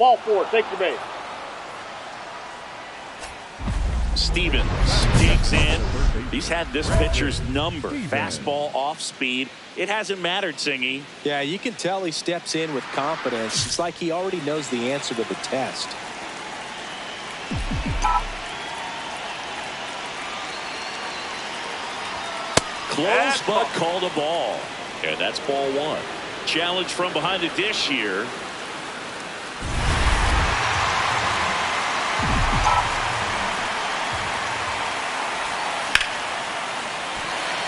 Ball 4, take your base. Stevens digs in. He's had this pitcher's number. Fastball off speed. It hasn't mattered, Singy. Yeah, you can tell he steps in with confidence. It's like he already knows the answer to the test. Close, but called a ball. And that's ball 1. Challenge from behind the dish here.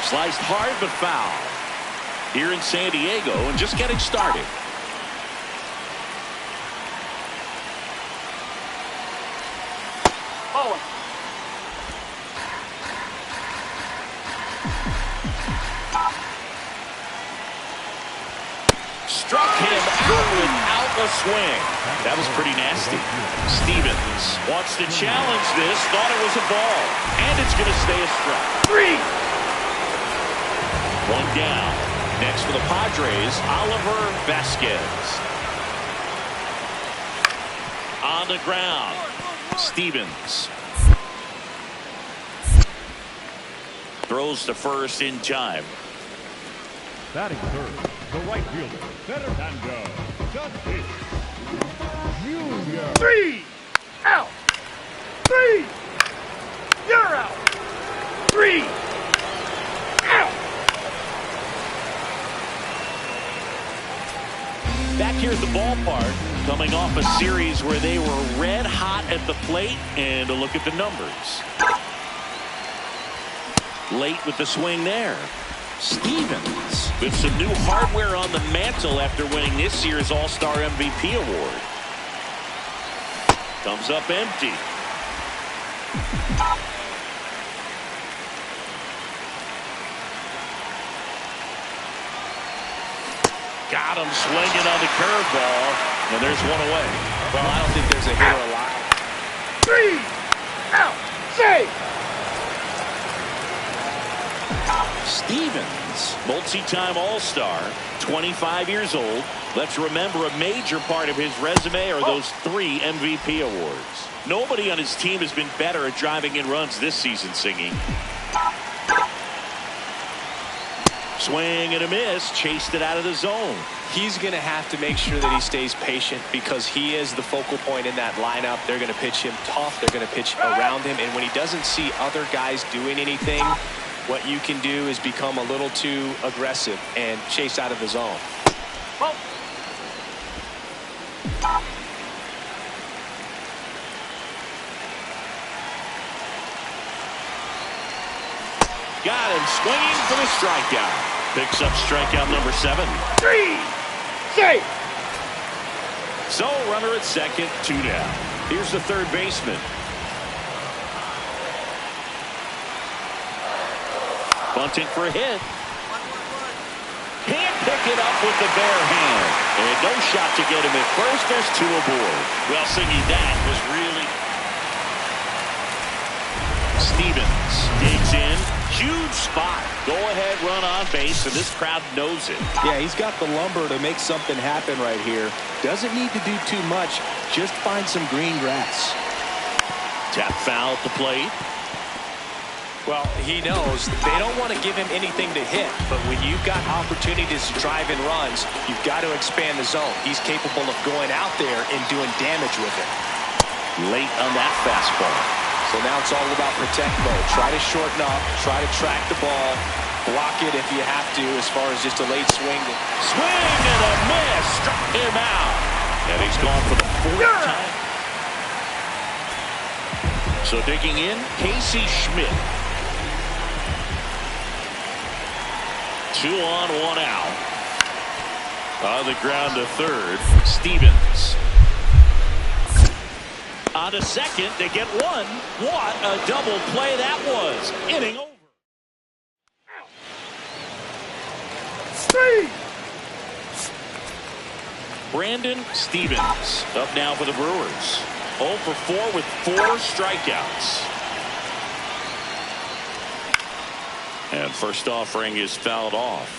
Sliced hard but foul. Here in San Diego and just getting started. Oh. Struck him out without a swing. That was pretty nasty. Stevens wants to challenge this. Thought it was a ball. And it's going to stay a strike. 3. 1 down. Next for the Padres, Oliver Vasquez. On the ground. Stevens. Throws to first in time. Batting third, the right fielder, Fernando Tatis Jr. 3. Out. 3. You're out. 3. Out. Back here at the ballpark, coming off a series where they were red hot at the plate, and a look at the numbers. Late with the swing there. Stevens with some new hardware on the mantle after winning this year's All-Star MVP award. Comes up empty. Got him swinging on the curveball, and there's one away. Well, I don't think there's a hit or a line. 3. Out. Save. Stevens, multi-time All-Star, 25 years old. Let's remember a major part of his resume are those 3 MVP awards. Nobody on his team has been better at driving in runs this season, Singy. Swing and a miss, chased it out of the zone. He's going to have to make sure that he stays patient because he is the focal point in that lineup. They're going to pitch him tough. They're going to pitch around him. And when he doesn't see other guys doing anything, what you can do is become a little too aggressive and chase out of the zone. Oh. Got him swinging for the strikeout. Picks up strikeout number 7. 3. Save. So runner at second, 2 down. Here's the third baseman. Bunting for a hit. Can't pick it up with the bare hand. And no shot to get him at first. There's 2 aboard. Well, Singy, that was really... Stevens digs in. Huge spot. Go-ahead run on base, and this crowd knows it. Yeah, he's got the lumber to make something happen right here. Doesn't need to do too much. Just find some green grass. Tap foul at the plate. Well, he knows they don't want to give him anything to hit, but when you've got opportunities to drive in runs, you've got to expand the zone. He's capable of going out there and doing damage with it. Late on that fastball. So now it's all about protect mode. Try to shorten up, try to track the ball, block it if you have to as far as just a late swing. Swing and a miss. Struck him out. And he's gone for the 4th time. So digging in, Casey Schmidt. 2 on, 1 out. On the ground to third, Stevens. On to second, they get 1. What a double play that was. Inning over. 3. Brandon Stevens up now for the Brewers. 0 for 4 with 4 strikeouts. And first offering is fouled off.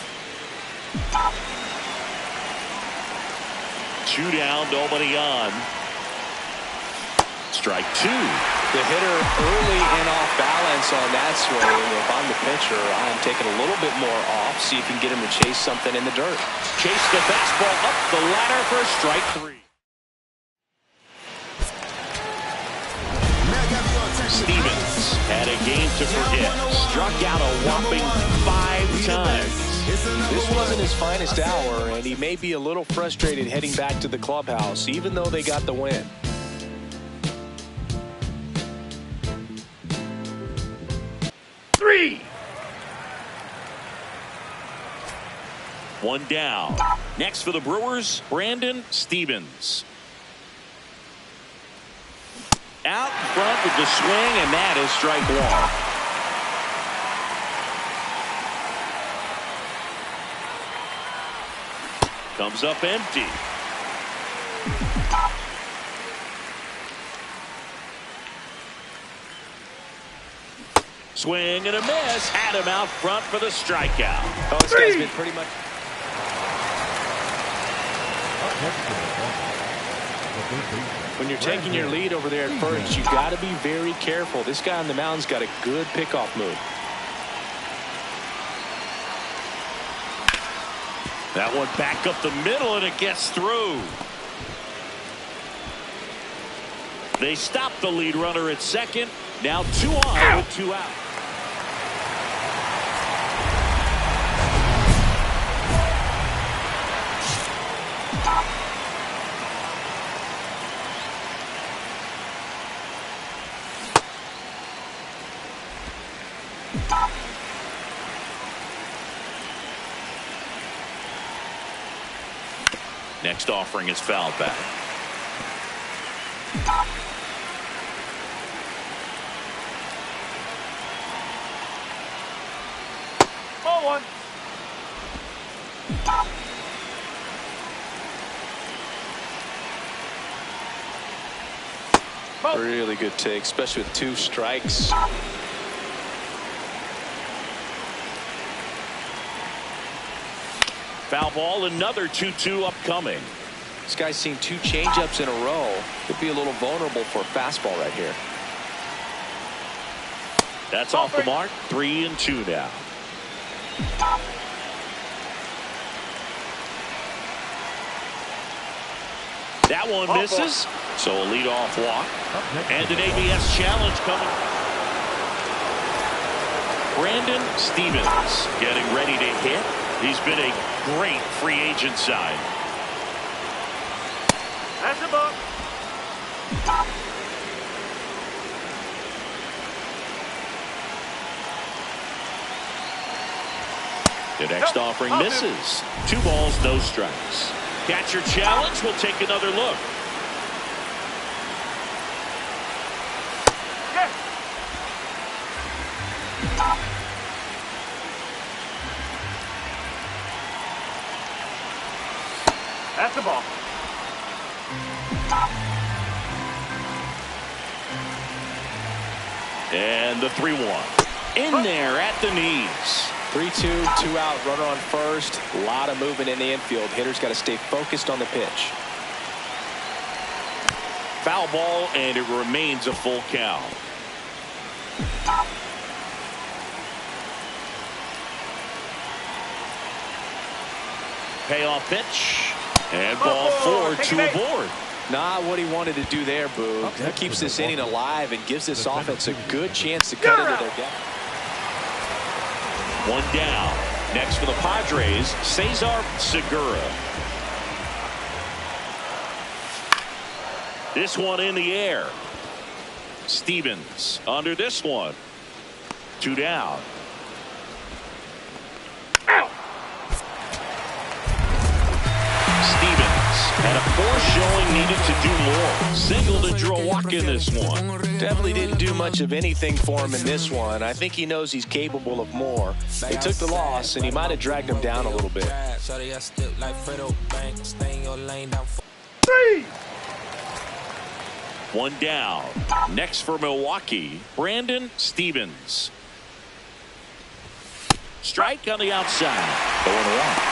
2 down, nobody on. Strike two. The hitter early and off balance on that swing. If I'm the pitcher, I'm taking a little bit more off, see if you can get him to chase something in the dirt. Chase the fastball up the ladder for strike three. Stevens had a game to forget. Struck out a whopping 5 times. This wasn't his finest hour, and he may be a little frustrated heading back to the clubhouse, even though they got the win. Three. One down. Next for the Brewers, Brandon Stevens. Out in front with the swing, and that is strike one. Comes up empty. Swing and a miss. Had him out front for the strikeout. Oh, this guy's been pretty much... When you're taking your lead over there at first, you got to be very careful. This guy on the mound's got a good pickoff move. That one back up the middle, and it gets through. They stop the lead runner at second. Now 2 on with 2 out. Next offering is fouled back. Ball one. Really good take, especially with 2 strikes. Foul ball, another 2-2 upcoming. This guy's seen 2 changeups in a row. Could be a little vulnerable for a fastball right here. That's off the mark. 3-2 now. That one misses. So a leadoff walk. And an ABS challenge coming. Brandon Stevens getting ready to hit. He's been a great free agent sign. That's a ball. The next offering misses. 2 balls, no strikes. Catcher challenge. We'll take another look. Yes. That's the ball. And the 3-1. In there at the knees. 3-2, 2 out, runner on first. A lot of movement in the infield. Hitter's got to stay focused on the pitch. Foul ball, and it remains a full count. Payoff pitch. And ball 4, 2 aboard. Not what he wanted to do there, Boo. That keeps this inning alive and gives this offense a good chance to cut into their gap. 1 down. Next for the Padres, Cesar Segura. This one in the air. Stevens under this one. 2 down. Stevens had a poor showing, needed to do more. Singled and drew a walk in this one. Definitely didn't do much of anything for him in this one. I think he knows he's capable of more. They took the loss, and he might have dragged him down a little bit. 3. 1 down. Next for Milwaukee, Brandon Stevens. Strike on the outside. 0-1.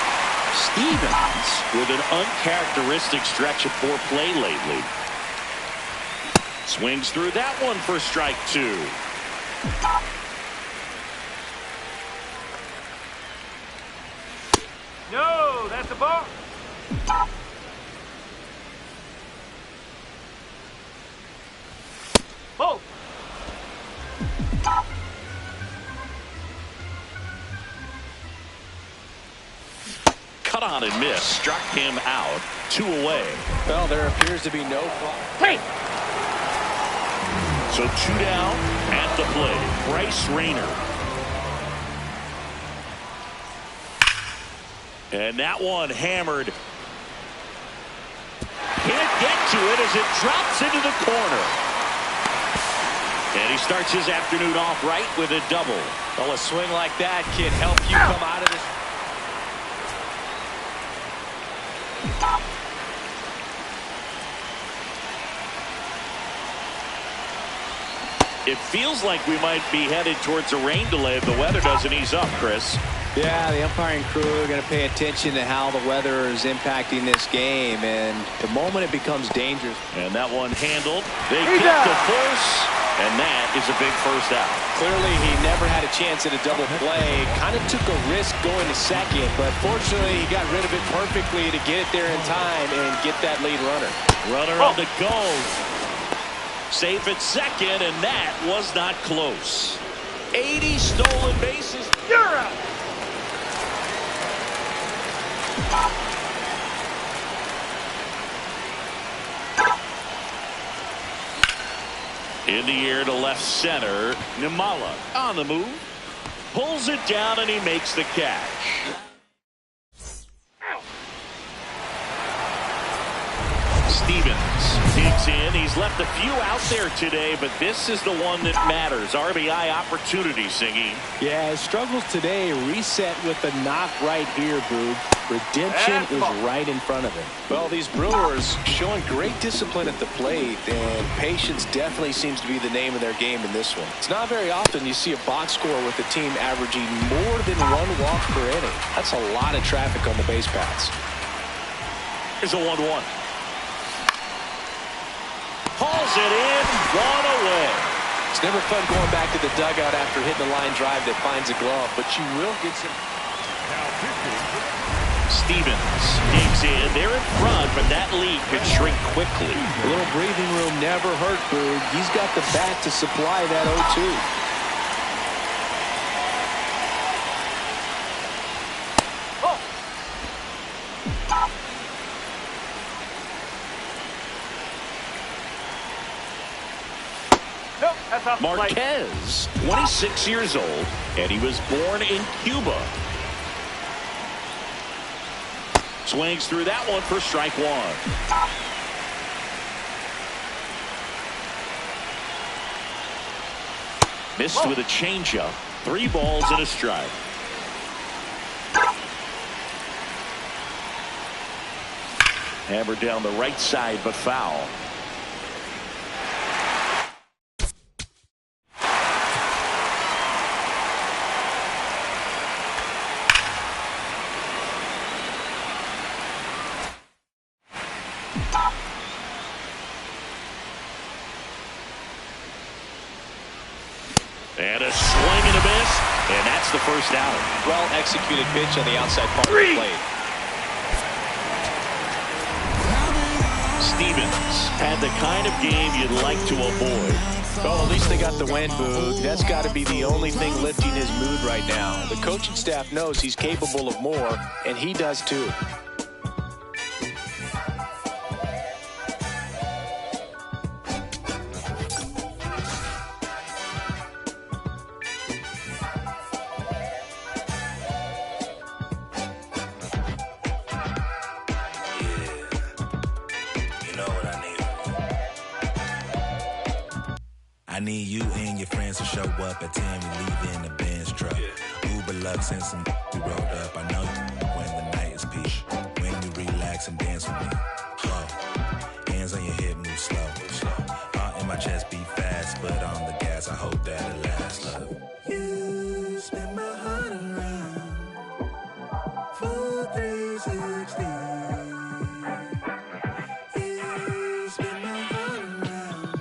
Stevens with an uncharacteristic stretch of poor play lately. Swings through that one for strike 2. No, that's a ball. Oh. Cut on and miss. Struck him out. 2 away. Well, there appears to be no problem. Hey. So 2 down at the plate. Bryce Rayner. And that one hammered. Can't get to it as it drops into the corner. And he starts his afternoon off right with a double. Well, a swing like that can help you come out of this. It feels like we might be headed towards a rain delay if the weather doesn't ease up, Chris. Yeah, the umpiring crew are going to pay attention to how the weather is impacting this game, and the moment it becomes dangerous. And that one handled. They get the force, and that is a big first out. Clearly, he never had a chance at a double play. Kind of took a risk going to second, but fortunately, he got rid of it perfectly to get it there in time and get that lead runner. Runner on the go. Safe at second, and that was not close. 80 stolen bases. You're out. In the air to left center. Nimala on the move. Pulls it down, and he makes the catch. Stevens digs in. He's left a few out there today, but this is the one that matters. RBI opportunity, Singy. Yeah, his struggles today reset with a knock right here, Boog. Redemption is right in front of him. Well, these Brewers showing great discipline at the plate, and patience definitely seems to be the name of their game in this one. It's not very often you see a box score with a team averaging more than 1 walk per inning. That's a lot of traffic on the base paths. Here's a 1-1. Hauls it in, 1 away. It's never fun going back to the dugout after hitting a line drive that finds a glove, but you will get some. Stevens digs in. They're in front, but that lead could shrink quickly. A little breathing room never hurt, Boog. He's got the bat to supply that 0-2. Marquez, 26 years old, and he was born in Cuba. Swings through that one for strike 1. Missed with a changeup. 3 balls and a strike. Hammered down the right side, but foul. And a swing and a miss, and that's the first out. Well executed pitch on the outside part of the plate. Stevens had the kind of game you'd like to avoid. Well, at least they got the win, Boog. That's got to be the only thing lifting his mood right now. The coaching staff knows he's capable of more, and he does too. I need you and your friends to show up at 10. We leave in the Benz truck. Uber Lux and some we rolled up. I know when the night is peak. When you relax and dance with me. Whoa. Hands on your hip, move slow. Heart in my chest beat fast, but on the gas, I hope that it lasts. You spin my heart around. Full 360. You spin my heart around.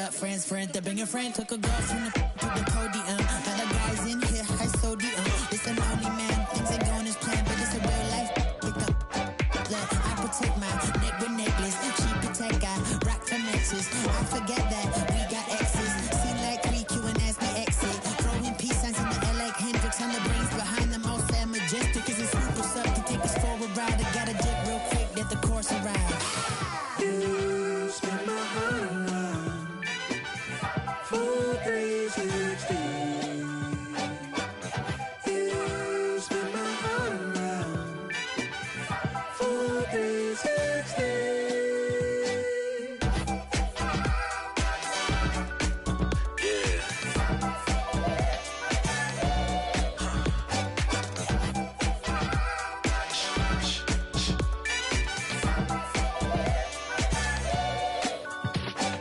up, friends, to bring a friend. Took a girl from the to the podium. Now the guys in here, high sodium. It's an only man, things ain't going as planned, but it's a real life. Pick up, look, I protect my neck with necklace. She protect, I rock for nexus. I forget that we got exes. Seem like 3Q and as we exit. Throwing peace signs in the L like Hendrix on the brains behind them all sad majestic. Is it super sub to take us for a ride? I gotta dip real quick, let the course arrive. You spin my heart around for 360. You spin my heart around for 360.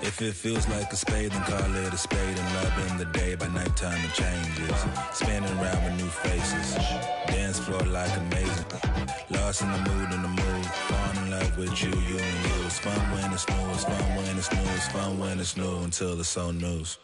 If it feels like a spade, then call it a spade. And love in the day, by nighttime it changes. Spinning around with new faces. Dance floor like amazing. Lost in the mood. Fall in love with you and you. It's fun when it's new, it's fun when it's new, it's fun when it's new until it's so news.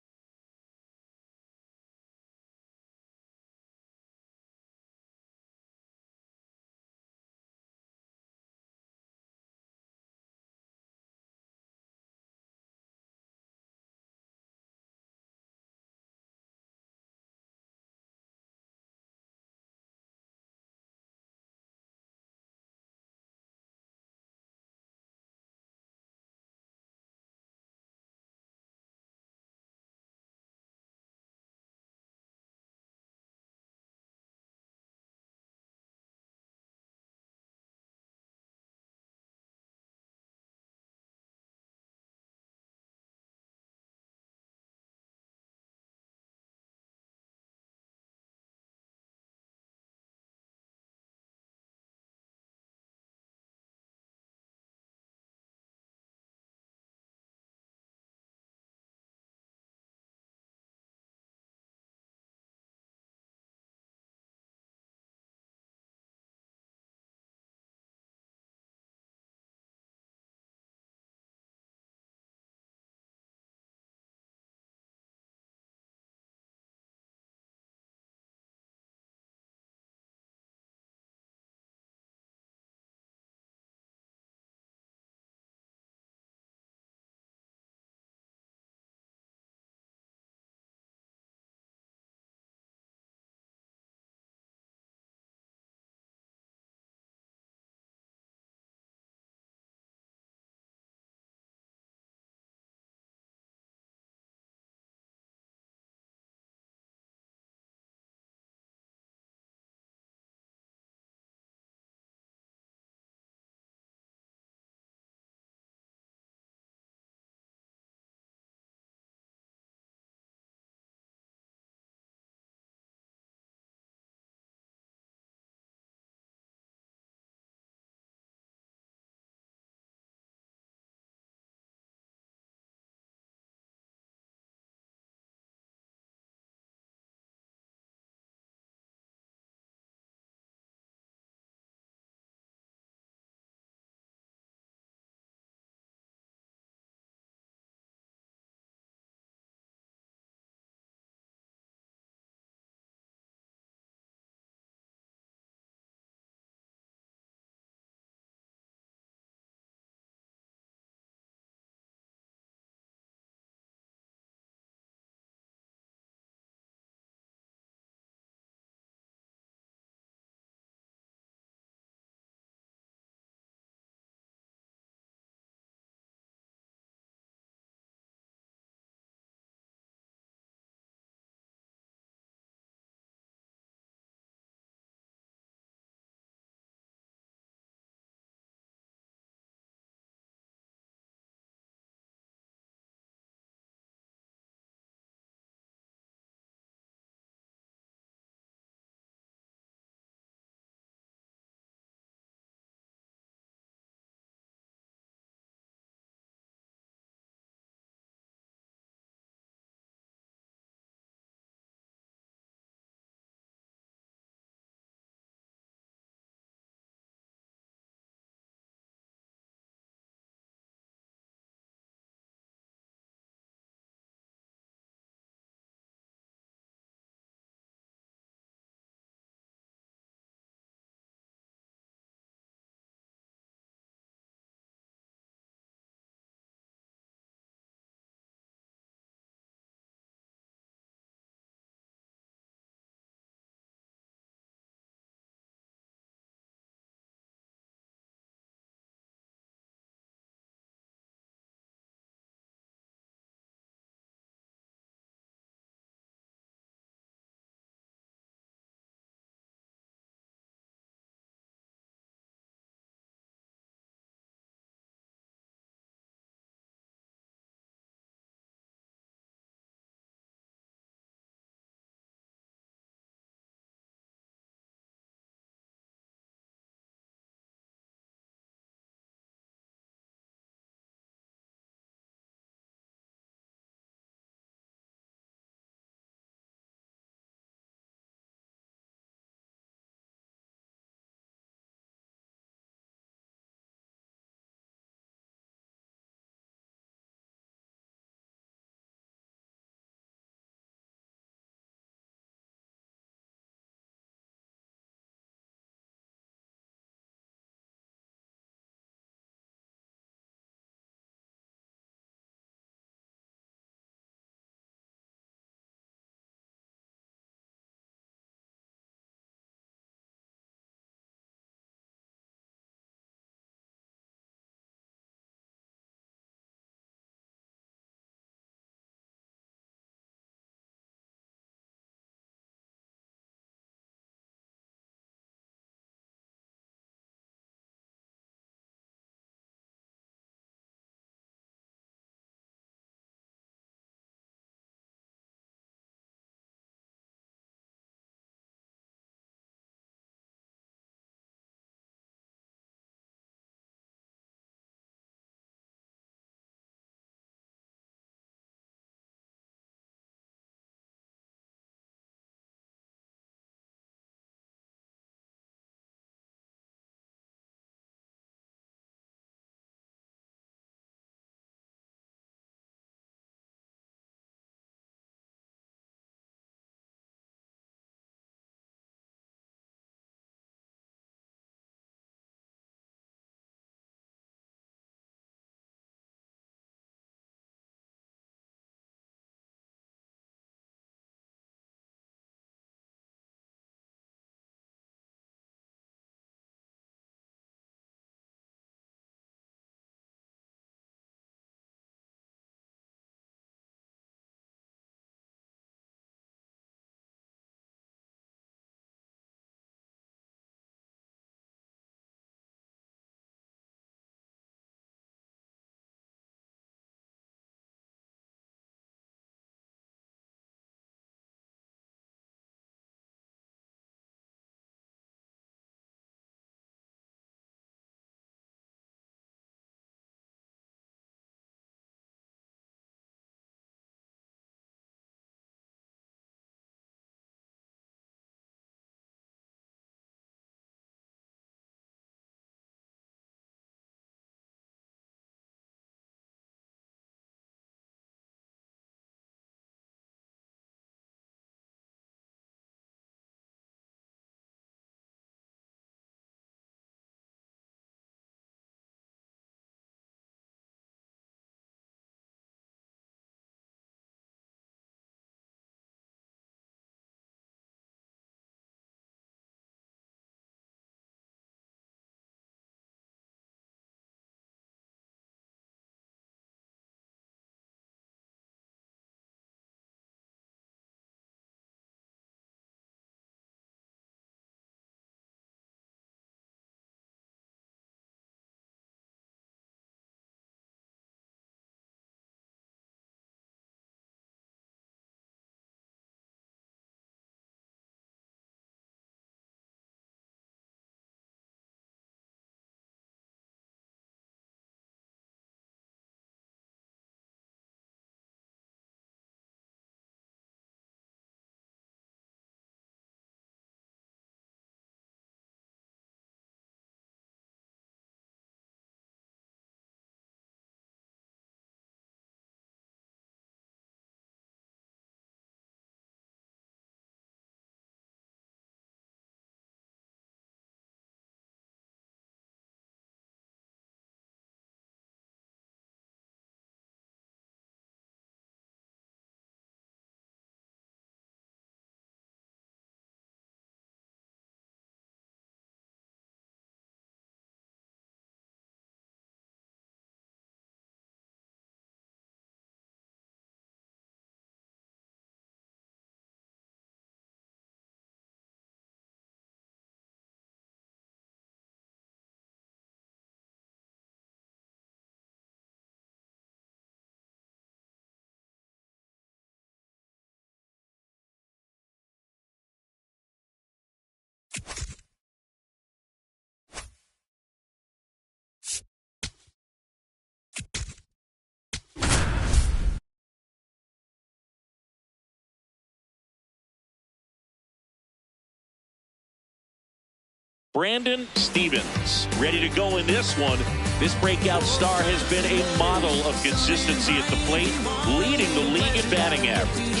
Brandon Stevens, ready to go in this one. This breakout star has been a model of consistency at the plate, leading the league in batting average.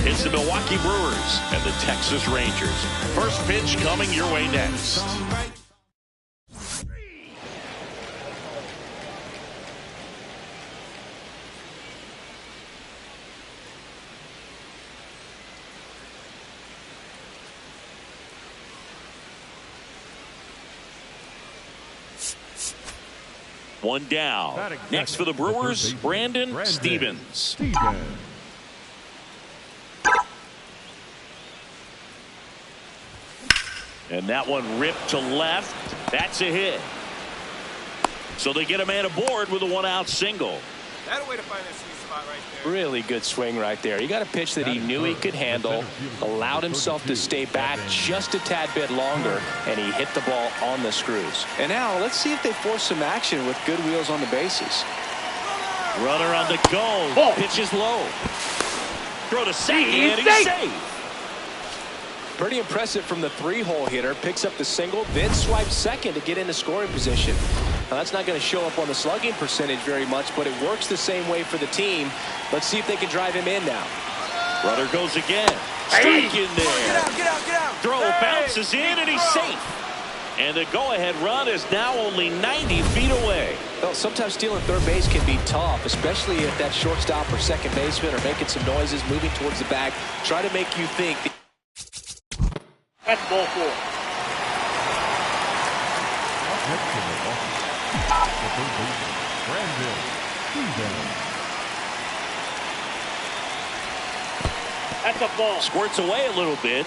It's the Milwaukee Brewers and the Texas Rangers. First pitch coming your way next. One down. Next for the Brewers, Brandon Stevens. And that one ripped to left. That's a hit. So they get a man aboard with a one-out single. That a way to find that sweet spot right there. Really good swing right there. He got a pitch that he knew he could handle, allowed himself to stay back just a tad bit longer, and he hit the ball on the screws. And now let's see if they force some action with good wheels on the bases. Runner on the go. Pitch is low. Throw to second, and he's safe. Pretty impressive from the three-hole hitter. Picks up the single, then swipes second to get into scoring position. Now that's not going to show up on the slugging percentage very much, but it works the same way for the team. Let's see if they can drive him in now. Runner goes again. Strike in there. Get out. Throw bounces in, and he's safe. And the go-ahead run is now only 90 feet away. Well, sometimes stealing third base can be tough, especially if that shortstop or second baseman are making some noises, moving towards the bag. Try to make you think. That's ball four. That's a ball. Squirts away a little bit.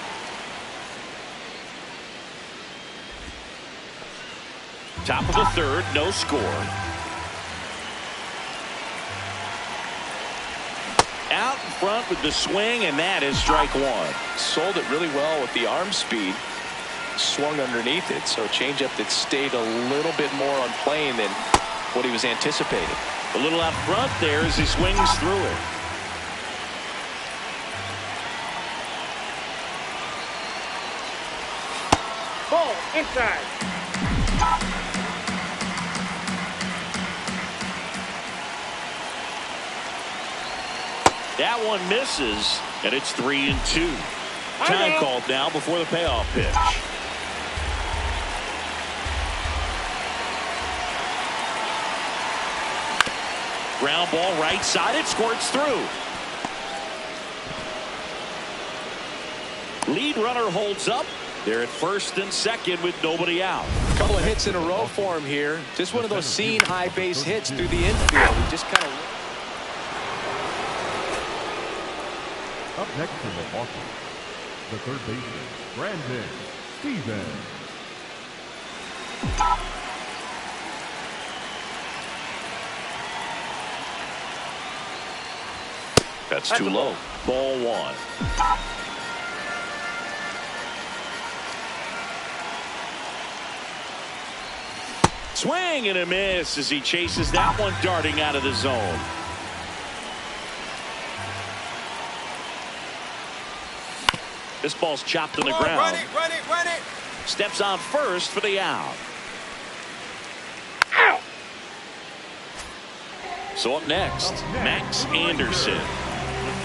Top of the third, no score. Out in front with the swing, and that is strike one. Sold it really well with the arm speed. Swung underneath it, so a changeup that stayed a little bit more on plane than what he was anticipating. A little out front there as he swings through it. Ball inside. That one misses, and it's 3-2. Time called now before the payoff pitch. Ground ball right side. It squirts through. Lead runner holds up. They're at first and second with nobody out. A couple of hits in a row for him here. Just one of those seen high base hits through the infield. He just kind of. Up next for Milwaukee, the third baseman, Brandon Stevens. That's too low. Ball one. Swing and a miss as he chases that one darting out of the zone. This ball's chopped on the ground. Run it. Steps on first for the out. Ow. So up next, Max Anderson.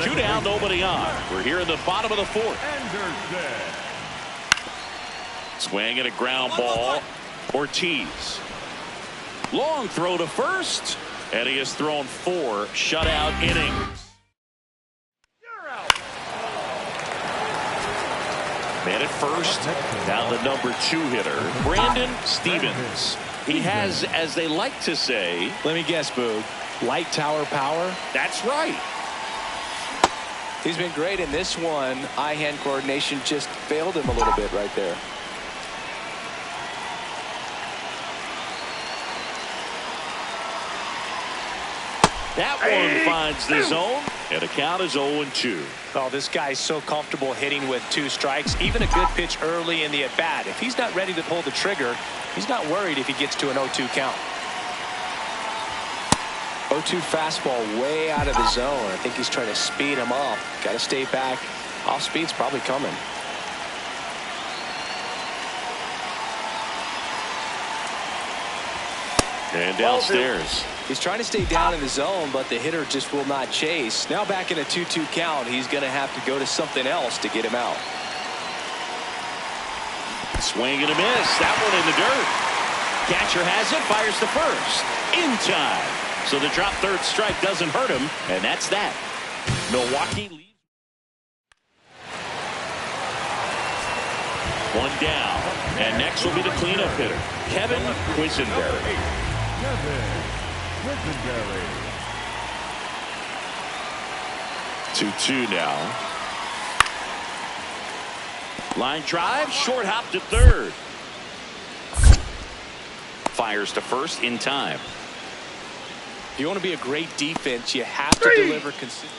2 down, nobody on. We're here in the bottom of the fourth. Swing and a ground ball. Ortiz. Long throw to first. And he has thrown 4 shutout innings. Man at first, now the number 2 hitter, Brandon Stevens. He has, as they like to say, Let me guess, Boog. Light tower power? That's right. He's been great in this one. Eye-hand coordination just failed him a little bit right there. That one finds the zone, and the count is 0-2. Oh, this guy's so comfortable hitting with 2 strikes. Even a good pitch early in the at-bat. If he's not ready to pull the trigger, he's not worried if he gets to an 0-2 count. 0-2 fastball way out of the zone. I think he's trying to speed him up. Got to stay back. Off speed's probably coming. And downstairs. He's trying to stay down in the zone, but the hitter just will not chase. Now back in a 2-2 count, he's going to have to go to something else to get him out. Swing and a miss. That one in the dirt. Catcher has it, fires to first. In time. So the drop third strike doesn't hurt him, and that's that. Milwaukee leads. One down. And next will be the cleanup hitter, Kevin Quisenberry. Kevin Quisenberry. 2-2 now. Line drive, short hop to third. Fires to first in time. If you want to be a great defense, you have to deliver consistently.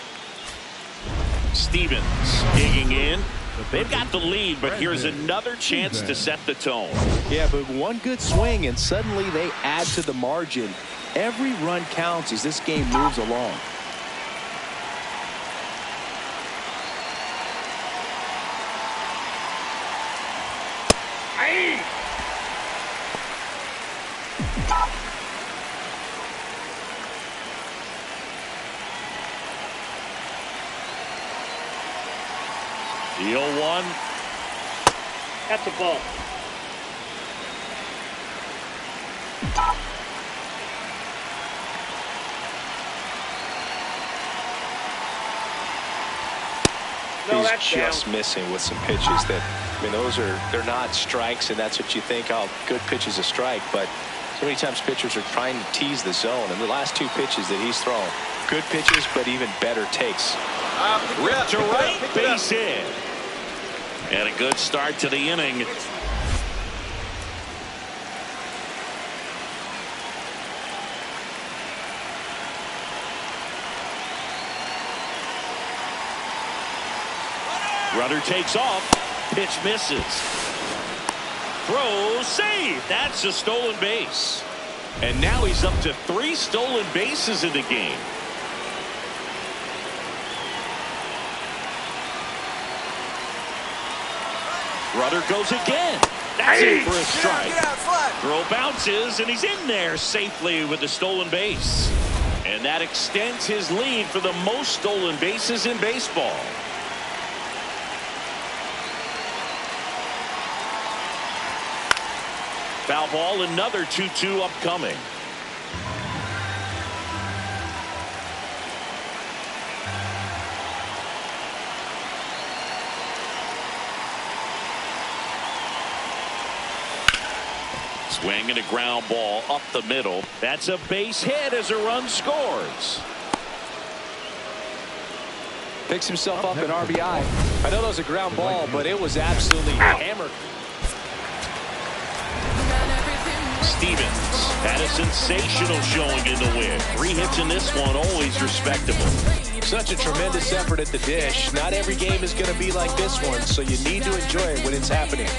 Stevens digging in. They've got the lead, but here's another chance to set the tone. Yeah, but one good swing, and suddenly they add to the margin. Every run counts as this game moves along. The 0-1. That's a ball. No, He's that's just down. missing with some pitches that, I mean, they're not strikes, and that's what you think, oh, good pitch is a strike, but so many times pitchers are trying to tease the zone, and the last two pitches that he's thrown, good pitches, but even better takes. Ripped to right, base hit. And a good start to the inning. Runner takes off. Pitch misses. Throw, save. That's a stolen base. And now he's up to 3 stolen bases in the game. Runner goes again. That's it for a strike. Throw bounces, and he's in there safely with the stolen base. And that extends his lead for the most stolen bases in baseball. Foul ball, another 2-2 upcoming. Swing and a ground ball up the middle. That's a base hit as a run scores. Picks himself up an RBI. I know that was a ground ball, but it was absolutely hammered. Stevens had a sensational showing in the win. 3 hits in this one, always respectable. Such a tremendous effort at the dish. Not every game is going to be like this one, so you need to enjoy it when it's happening.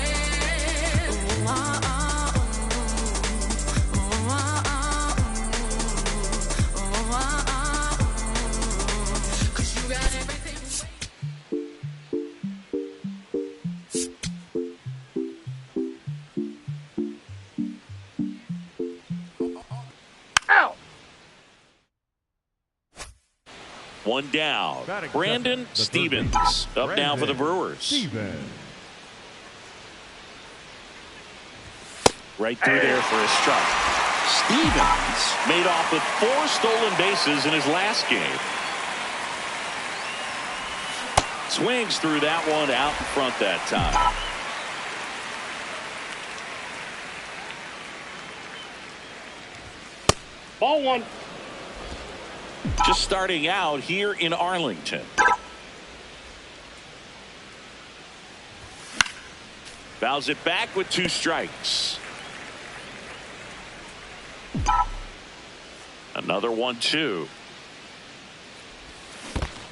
One down. Brandon Stevens up now for the Brewers. Stevens. Right through there for a strike. Stevens made off with 4 stolen bases in his last game. Swings through that one out in front that time. Ball 1. Just starting out here in Arlington. Fouls it back with 2 strikes. Another 1-2.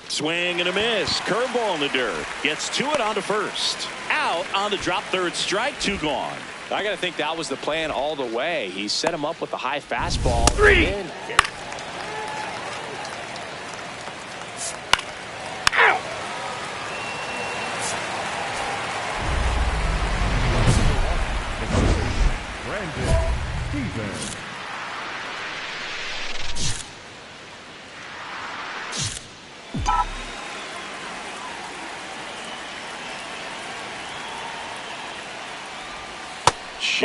Swing and a miss. Curveball in the dirt. Gets to it onto first. Out on the drop third strike. 2 gone. I got to think that was the plan all the way. He set him up with a high fastball. 3.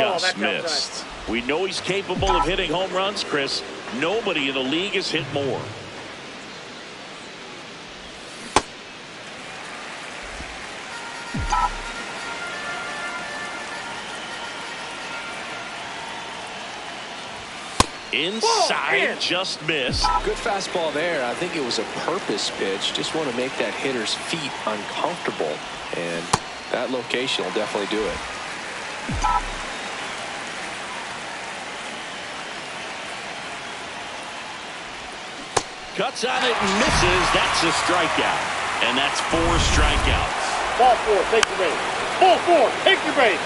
ball. Just That's missed. outside. We know he's capable of hitting home runs, Chris. Nobody in the league has hit more. Inside, just missed. Good fastball there. I think it was a purpose pitch. Just want to make that hitter's feet uncomfortable. And that location will definitely do it. Cuts on it and misses. That's a strikeout. And that's 4 strikeouts. Ball 4, take your base. Ball 4, take your base.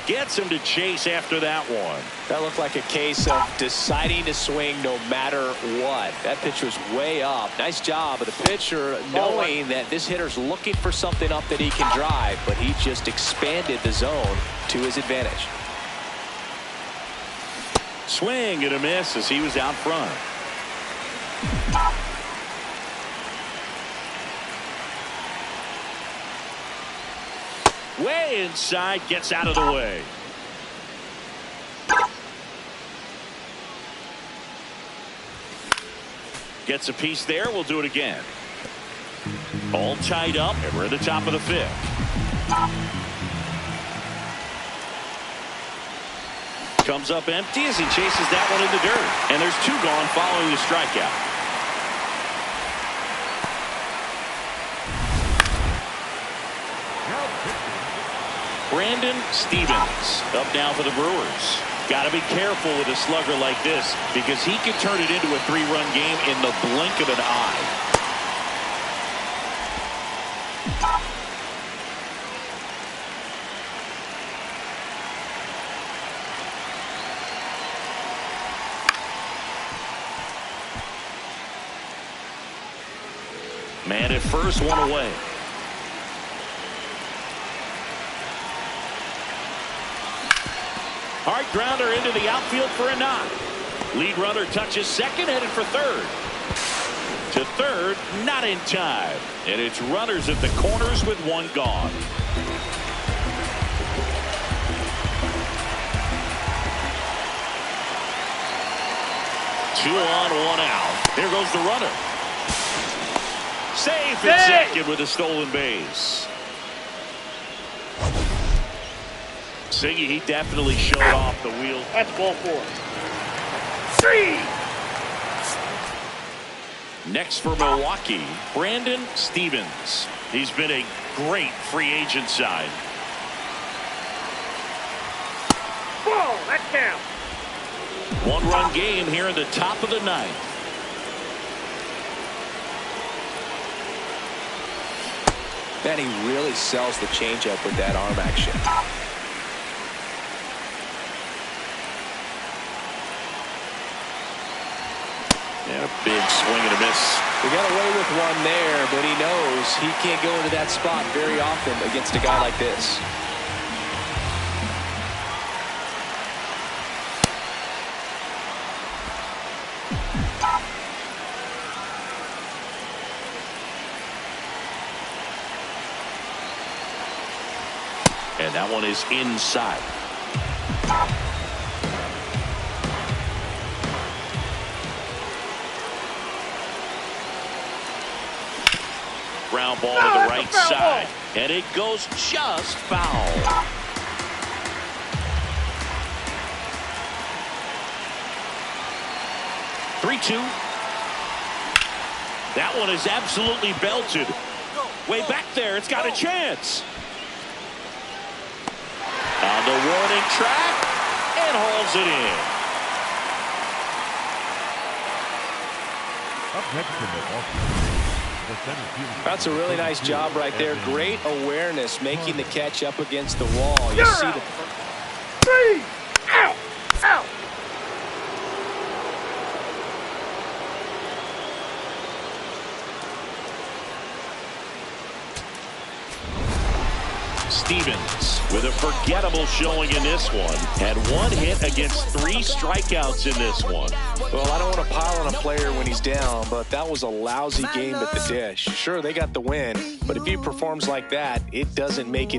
Gets him to chase after that one. That looked like a case of deciding to swing no matter what. That pitch was way up. Nice job of the pitcher knowing that this hitter's looking for something up that he can drive, but he just expanded the zone to his advantage. Swing and a miss as he was out front. Way inside, gets out of the way. Gets a piece there. We'll do it again. All tied up, and we're at the top of the 5th. Comes up empty as he chases that one in the dirt. And there's 2 gone following the strikeout. Brandon Stevens up now for the Brewers. Got to be careful with a slugger like this because he can turn it into a 3-run game in the blink of an eye. Man at first, 1 away. Hard grounder into the outfield for a knock. Lead runner touches second, headed for third. To third, not in time. And it's runners at the corners with 1 gone. 2 on, 1 out. There goes the runner. Safe at second with a stolen base. Siggy, he definitely showed off the wheel. That's ball 4. 3. Next for Milwaukee, Brandon Stevens. He's been a great free agent sign. Ball, that counts. 1-run game here in the top of the 9th. Man, he really sells the changeup with that arm action. And a big swing and a miss. He got away with one there, but he knows he can't go into that spot very often against a guy like this. And that one is inside. Ground ball to the right side. And it goes just foul. Three-two. That one is absolutely belted. Way back there. It's got a chance. On the warning track and hauls it in. Up next in Milwaukee. That's a really nice job right there. Great awareness making the catch up against the wall. You see the 3. Out. Out. Stevens with a forgettable showing in this one. Had 1 hit against 3 strikeouts in this one. Well, I don't want to pile on a player when he's down, but that was a lousy game at the dish. Sure, they got the win, but if he performs like that, it doesn't make it easy.